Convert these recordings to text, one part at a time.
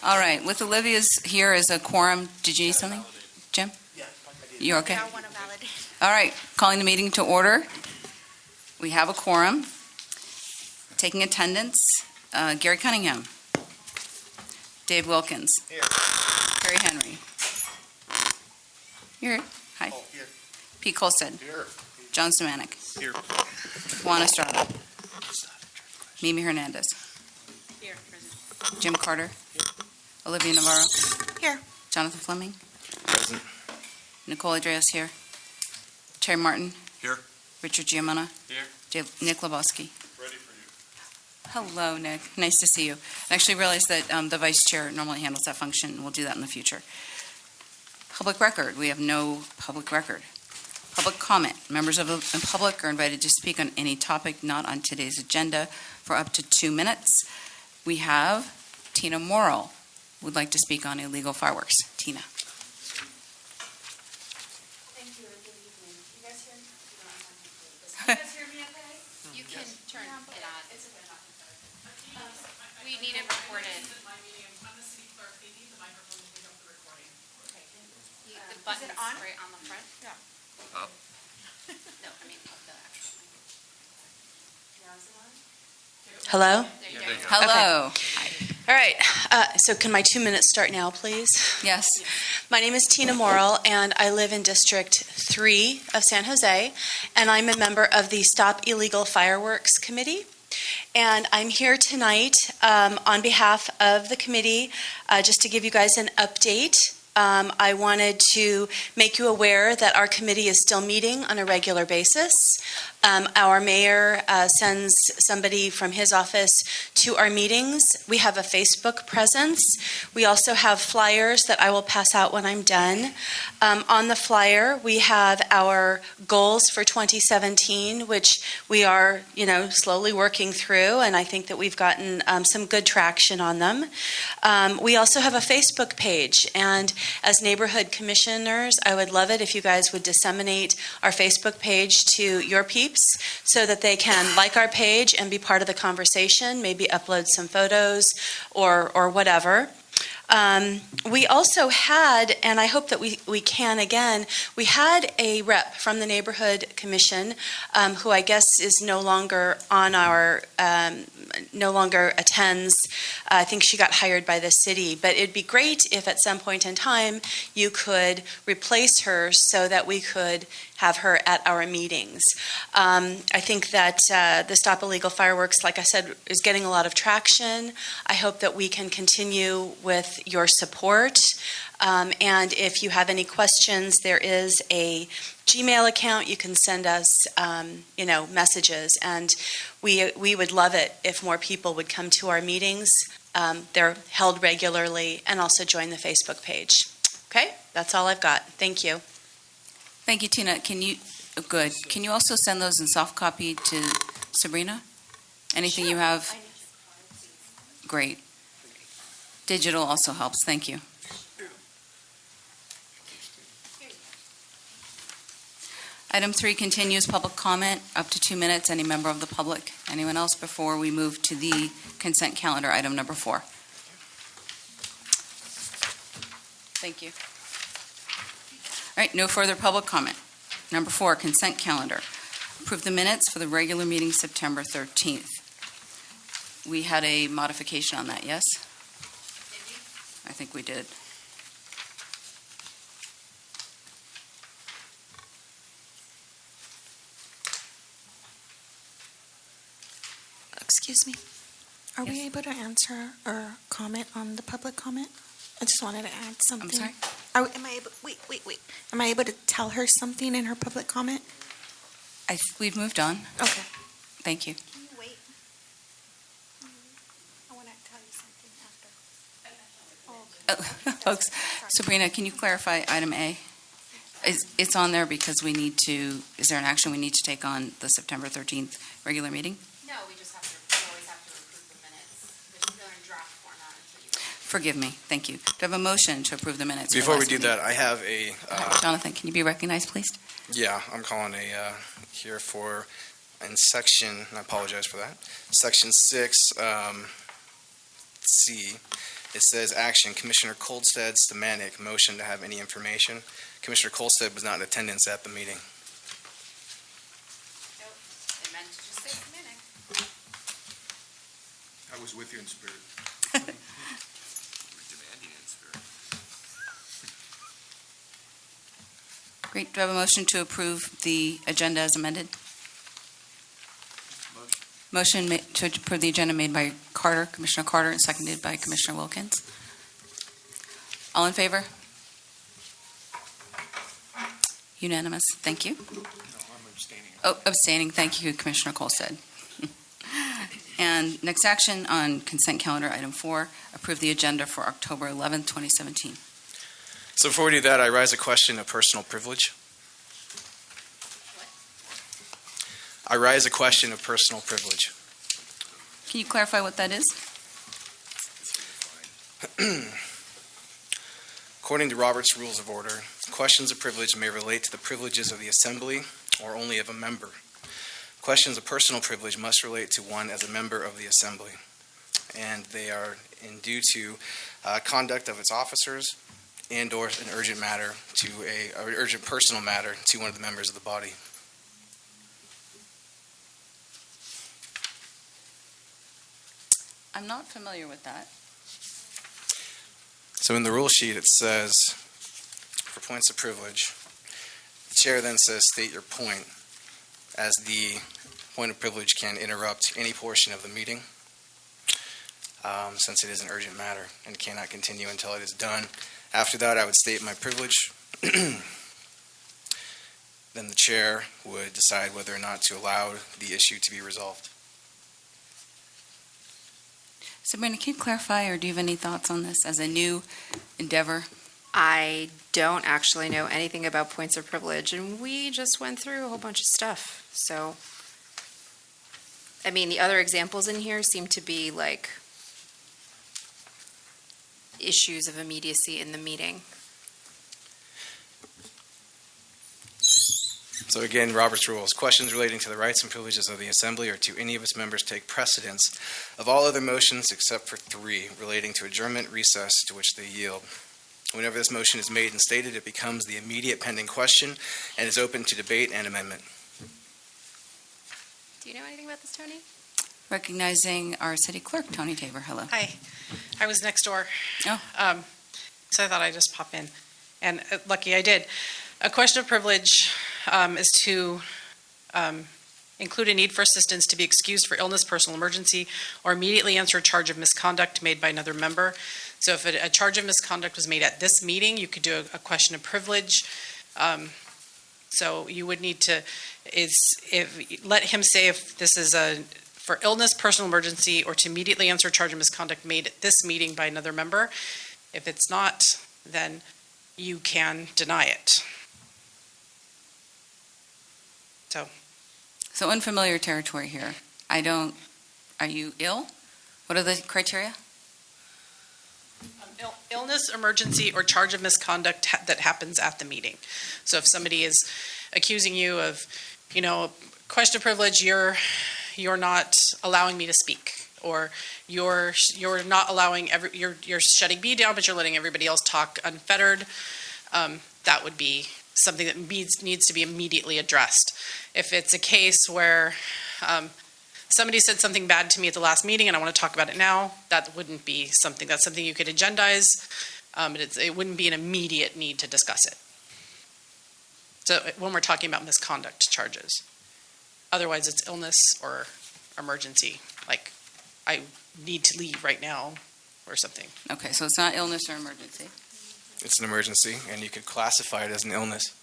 All right, with Olivia's here as a quorum, did you need something? Jim? You're okay? Yeah, I want to validate. All right, calling the meeting to order. We have a quorum. Taking attendance, Gary Cunningham. Dave Wilkins. Here. Terry Henry. Here. Hi. Oh, here. Pete Kolstad. Here. John Semanek. Here. Juan Estrada. Mimi Hernandez. Here, President. Jim Carter. Olivia Navarro. Here. Jonathan Fleming. Present. Nicole Andreas here. Terry Martin. Here. Richard Giamona. Here. Nick Lebowski. Ready for you. Hello, Nick. Nice to see you. I actually realized that the vice chair normally handles that function. We'll do that in the future. Public record. We have no public record. Public comment. Members of the public are invited to speak on any topic not on today's agenda for up to 2 minutes. We have Tina Morrill would like to speak on illegal fireworks. Tina. Thank you, and good evening. You guys hear me? You guys hear me okay? You can turn it on. It's okay, not We need it recorded. my meeting. I'm the city clerk. They need the microphone to pick up the recording. Okay. The button's on? right on the front. Yeah. No, I mean, of the actual mic. Now is it on? Hello? There you go. Hello. All right. So can my 2 minutes start now, please? Yes. My name is Tina Morrill, and I live in District 3 of San Jose, and I'm a member of the Stop Illegal Fireworks Committee. And I'm here tonight on behalf of the committee just to give you guys an update. I wanted to make you aware that our committee is still meeting on a regular basis. Our mayor sends somebody from his office to our meetings. We have a Facebook presence. We also have flyers that I will pass out when I'm done. On the flyer, we have our goals for 2017, which we are, slowly working through, and I think that we've gotten some good traction on them. We also have a Facebook page, and as neighborhood commissioners, I would love it if you guys would disseminate our Facebook page to your peeps so that they can like our page and be part of the conversation, maybe upload some photos or whatever. We also had, and I hope that we can again, we had a rep from the Neighborhood Commission who I guess is no longer on our, no longer attends. I think she got hired by the city, but it'd be great if at some point in time you could replace her so that we could have her at our meetings. I think that the Stop Illegal Fireworks, like I said, is getting a lot of traction. I hope that we can continue with your support. And if you have any questions, there is a Gmail account. You can send us, messages. And we would love it if more people would come to our meetings. They're held regularly, and also join the Facebook page. Okay, that's all I've got. Thank you. Thank you, Tina. Can you also send those in soft copy to Sabrina? Anything you have? Great. Digital also helps. Thank you. Item 3 continues public comment, up to 2 minutes. Any member of the public? Anyone else before we move to the consent calendar, item number 4? Thank you. All right, no further public comment. Number 4, consent calendar. Approve the minutes for the regular meeting September 13th. We had a modification on that, yes? I think we did. Excuse me. Are we Yes. able to answer or comment on the public comment? I just wanted to add something. I'm sorry? Am I able? Wait. Am I able to tell her something in her public comment? We've moved on. Okay. Thank you. Can you wait? I want to tell you something after. Folks, Sabrina, can you clarify item A? It's on there because we need to, is there an action we need to take on the September 13th regular meeting? No, we always have to approve the minutes. They're in draft format until you. Forgive me. Thank you. Do I have a motion to approve the minutes? for the Before we last do meeting? that, I have a, Jonathan, can you be recognized, please? I'm calling here for, in section, and I apologize for that, section 6, C, it says action, Commissioner Colstead, Stamanik, motion to have any information. Commissioner Colstead was not in attendance at the meeting. Nope, they meant to just say minute. I was with you in spirit. Demanding in spirit. Great. Do I have a motion to approve the agenda as amended? Motion to approve the agenda made by Commissioner Carter, and seconded by Commissioner Wilkins. All in favor? Unanimous. Thank you. No, I'm abstaining. Oh, abstaining. Thank you, Commissioner Colstead. And next action on consent calendar, item 4, approve the agenda for October 11th, 2017. So before we do that, I raise a question of personal privilege. I rise a question of personal privilege. Can you clarify what that is? According to Robert's Rules of Order, questions of privilege may relate to the privileges of the assembly or only of a member. Questions of personal privilege must relate to one as a member of the assembly, and they are in due to conduct of its officers and/or an urgent matter or urgent personal matter to one of the members of the body. I'm not familiar with that. So in the rule sheet, it says, for points of privilege, the chair then says, state your point, as the point of privilege can interrupt any portion of the meeting, since it is an urgent matter and cannot continue until it is done. After that, I would state my privilege. Then the chair would decide whether or not to allow the issue to be resolved. Sabrina, can you clarify, or do you have any thoughts on this as a new endeavor? I don't actually know anything about points of privilege, and we just went through a whole bunch of stuff, so. I mean, the other examples in here seem to be like issues of immediacy in the meeting. So again, Robert's Rules, questions relating to the rights and privileges of the assembly or to any of its members take precedence of all other motions except for 3 relating to adjournment, recess, to which they yield. Whenever this motion is made and stated, it becomes the immediate pending question and is open to debate and amendment. Do you know anything about this, Tony? Recognizing our city clerk, Tony Tabor. Hello. Hi, I was next door. Oh. So I thought I'd just pop in, and lucky I did. A question of privilege is to include a need for assistance to be excused for illness, personal emergency, or immediately answer a charge of misconduct made by another member. So if a charge of misconduct was made at this meeting, you could do a question of privilege. So you would need to, let him say if this is for illness, personal emergency, or to immediately answer a charge of misconduct made at this meeting by another member. If it's not, then you can deny it. So unfamiliar territory here. Are you ill? What are the criteria? Illness, emergency, or charge of misconduct that happens at the meeting. So if somebody is accusing you of, question of privilege, you're not allowing me to speak, or you're not allowing you're shutting me down, but you're letting everybody else talk unfettered. That would be something that needs to be immediately addressed. If it's a case where somebody said something bad to me at the last meeting and I want to talk about it now, that wouldn't be something. That's something you could agendize. It wouldn't be an immediate need to discuss it. So when we're talking about misconduct charges, otherwise it's illness or emergency, like I need to leave right now or something. Okay, so it's not illness or emergency. It's an emergency, and you could classify it as an illness.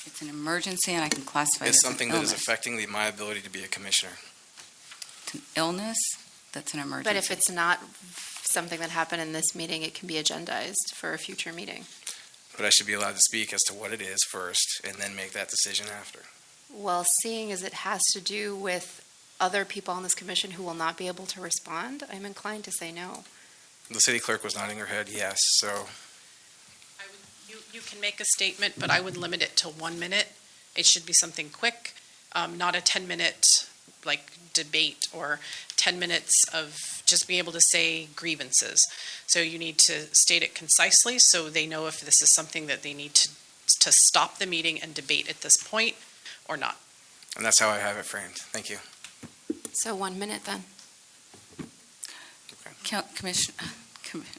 It's an emergency, and I can classify it as It's an something that is illness. affecting my ability to be a commissioner. It's an illness, that's an emergency. But if it's not something that happened in this meeting, it can be agendized for a future meeting. But I should be allowed to speak as to what it is first, and then make that decision after. Well, seeing as it has to do with other people on this commission who will not be able to respond, I'm inclined to say no. The city clerk was nodding her head yes, so You can make a statement, but I would limit it to 1 minute. It should be something quick, not a 10-minute debate or 10 minutes of just being able to say grievances. So you need to state it concisely so they know if this is something that they need to stop the meeting and debate at this point or not. And that's how I have it framed. Thank you. So 1 minute then.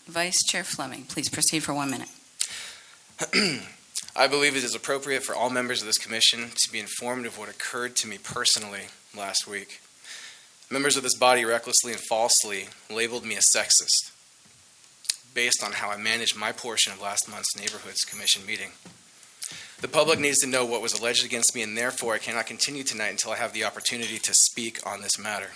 Vice Chair Fleming, please proceed for 1 minute. I believe it is appropriate for all members of this commission to be informed of what occurred to me personally last week. Members of this body recklessly and falsely labeled me a sexist based on how I managed my portion of last month's Neighborhoods Commission meeting. The public needs to know what was alleged against me, and therefore I cannot continue tonight until I have the opportunity to speak on this matter.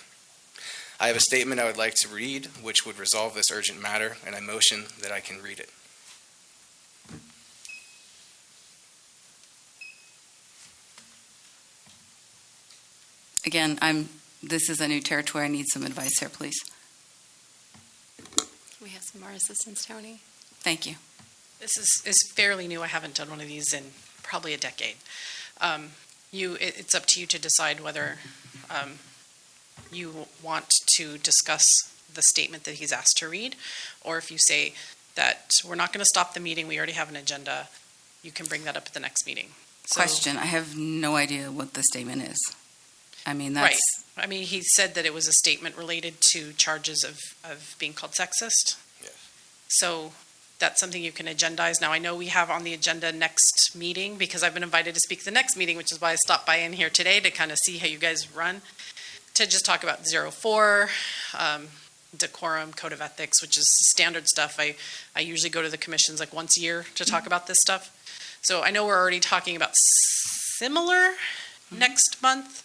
I have a statement I would like to read, which would resolve this urgent matter, and I motion that I can read it. Again, this is a new territory. I need some advice here, please. We have some more assistance, Tony. Thank you. This is fairly new. I haven't done one of these in probably a decade. It's up to you to decide whether you want to discuss the statement that he's asked to read, or if you say that we're not going to stop the meeting, we already have an agenda, you can bring that up at the next meeting. So- Question, I have no idea what the statement is. I mean, that's... Right. I mean, he said that it was a statement related to charges of being called sexist. Yes. So that's something you can agendize. Now, I know we have on the agenda next meeting, because I've been invited to speak at the next meeting, which is why I stopped by in here today to kind of see how you guys run, to just talk about 04, decorum, code of ethics, which is standard stuff. I usually go to the commissions like once a year to talk about this stuff. So I know we're already talking about similar next month.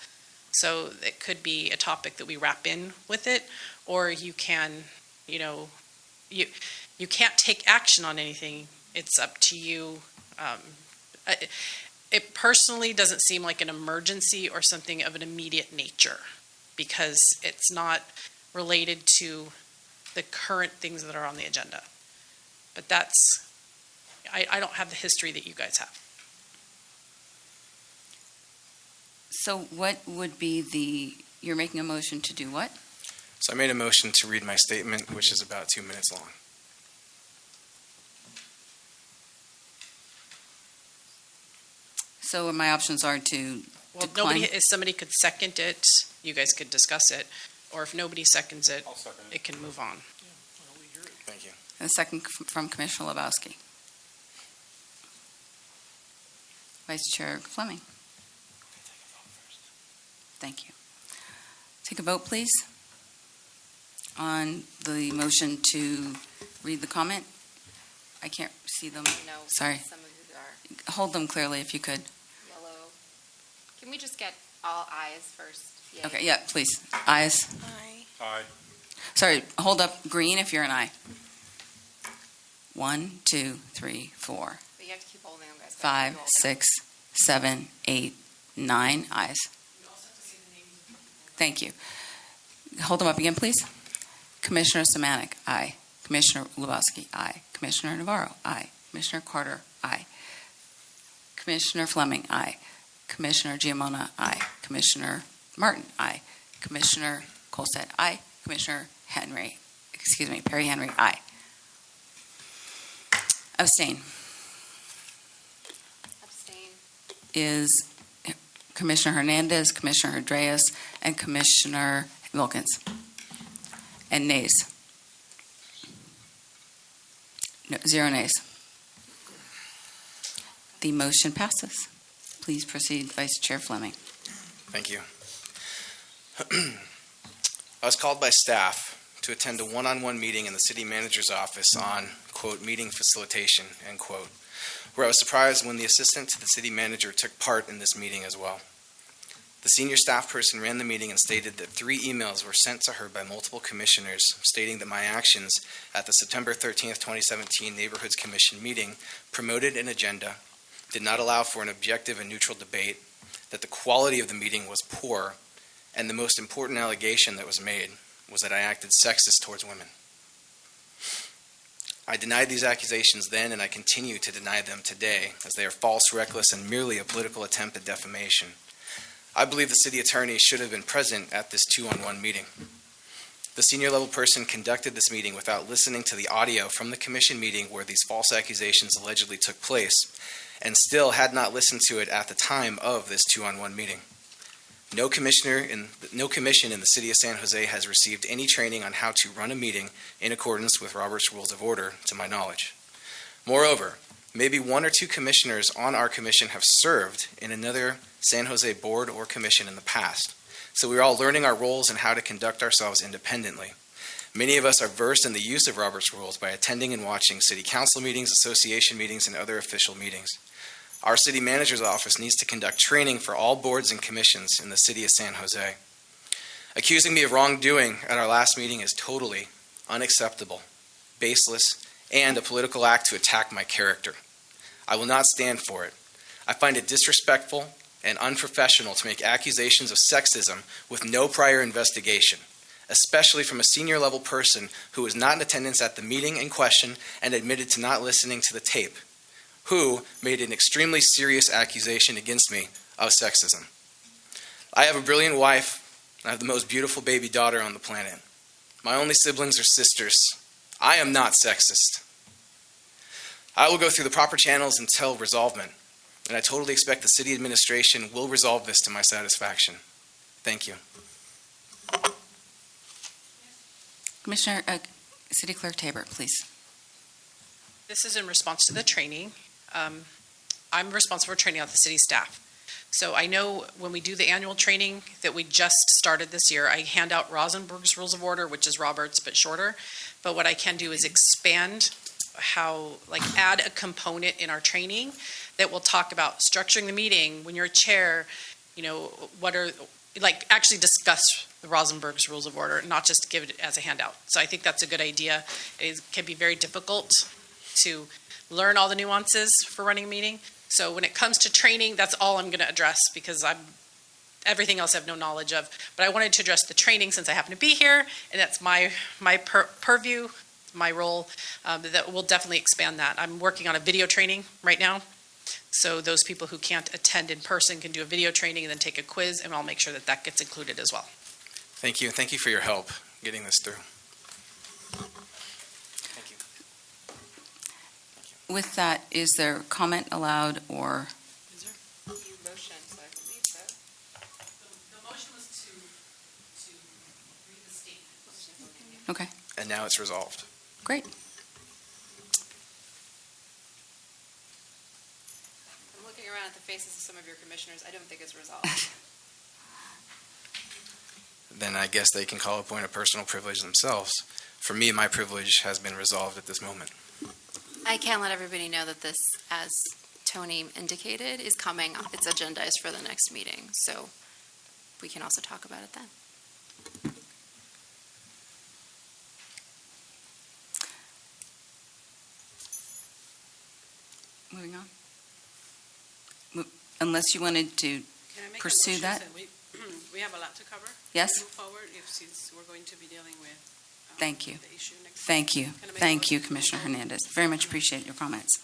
So it could be a topic that we wrap in with it, or you can, you can't take action on anything. It's up to you. It personally doesn't seem like an emergency or something of an immediate nature, because it's not related to the current things that are on the agenda. But I don't have the history that you guys have. So what would be you're making a motion to do what? So I made a motion to read my statement, which is about 2 minutes long. So my options are to Well, decline. if somebody could second it, you guys could discuss it, or if nobody seconds it, I'll second it. it can move on. Thank you. And a second from Commissioner Lebowski. Vice Chair Fleming. Thank you. Take a vote, please, on the motion to read the comment. I can't see them. No. Sorry. Some of these are Hold them clearly if you could. yellow. Can we just get all ayes first? Yay. Okay, yeah, please. Ayes. Aye. Aye. Sorry, hold up green if you're an aye. 1, 2, 3, 4, But you have to keep holding them, guys. 5, 6, 7, 8, 9 ayes. Thank you. Hold them up again, please. Commissioner Semanik, aye. Commissioner Lebowski, aye. Commissioner Navarro, aye. Commissioner Carter, aye. Commissioner Fleming, aye. Commissioner Giammona, aye. Commissioner Martin, aye. Commissioner Colstead, aye. Commissioner Perry Henry, aye. Abstain Abstain. is Commissioner Hernandez, Commissioner Andreas, and Commissioner Wilkins. And nays? No, 0 nays. The motion passes. Please proceed, Vice Chair Fleming. Thank you. I was called by staff to attend a one-on-one meeting in the city manager's office on, quote, meeting facilitation, end quote, where I was surprised when the assistant to the city manager took part in this meeting as well. The senior staff person ran the meeting and stated that 3 emails were sent to her by multiple commissioners stating that my actions at the September 13th, 2017 Neighborhoods Commission meeting promoted an agenda, did not allow for an objective and neutral debate, that the quality of the meeting was poor, and the most important allegation that was made was that I acted sexist towards women. I denied these accusations then, and I continue to deny them today, as they are false, reckless, and merely a political attempt at defamation. I believe the city attorney should have been present at this 2-on-1 meeting. The senior level person conducted this meeting without listening to the audio from the commission meeting where these false accusations allegedly took place, and still had not listened to it at the time of this 2-on-1 meeting. No commission in the city of San Jose has received any training on how to run a meeting in accordance with Robert's Rules of Order, to my knowledge. Moreover, maybe 1 or 2 commissioners on our commission have served in another San Jose board or commission in the past, so we're all learning our roles and how to conduct ourselves independently. Many of us are versed in the use of Robert's Rules by attending and watching city council meetings, association meetings, and other official meetings. Our city manager's office needs to conduct training for all boards and commissions in the city of San Jose. Accusing me of wrongdoing at our last meeting is totally unacceptable, baseless, and a political act to attack my character. I will not stand for it. I find it disrespectful and unprofessional to make accusations of sexism with no prior investigation, especially from a senior level person who was not in attendance at the meeting in question and admitted to not listening to the tape, who made an extremely serious accusation against me of sexism. I have a brilliant wife, and I have the most beautiful baby daughter on the planet. My only siblings are sisters. I am not sexist. I will go through the proper channels until resolvement, and I totally expect the city administration will resolve this to my satisfaction. Thank you. Commissioner, City Clerk Tabor, please. This is in response to the training. I'm responsible for training out the city staff. So I know when we do the annual training that we just started this year, I hand out Rosenberg's Rules of Order, which is Robert's but shorter. But what I can do is expand add a component in our training that will talk about structuring the meeting, when you're a chair, actually discuss the Rosenberg's Rules of Order, not just give it as a handout. So I think that's a good idea. It can be very difficult to learn all the nuances for running a meeting. So when it comes to training, that's all I'm going to address because everything else I have no knowledge of. But I wanted to address the training since I happen to be here, and that's my purview, my role. That will definitely expand that. I'm working on a video training right now. So those people who can't attend in person can do a video training and then take a quiz, and I'll make sure that that gets included as well. Thank you, and thank you for your help getting this through. Thank you. With that, is there comment allowed or? You motioned, so I believe so. The motion was to read the statement. Okay, And now it's resolved. great. I'm looking around at the faces of some of your commissioners. I don't think it's resolved. Then I guess they can call a point of personal privilege themselves. For me, my privilege has been resolved at this moment. I can let everybody know that this, as Tony indicated, is coming. It's agendized for the next meeting, so we can also talk about it then. Moving on. Unless you wanted to, Can I make a pursue motion? that? So We have a lot to cover. yes? Move forward, since we're going to be dealing with Thank you. the issue next. Thank you. Can I make a Thank you, motion? Commissioner Hernandez. Very much appreciate your comments.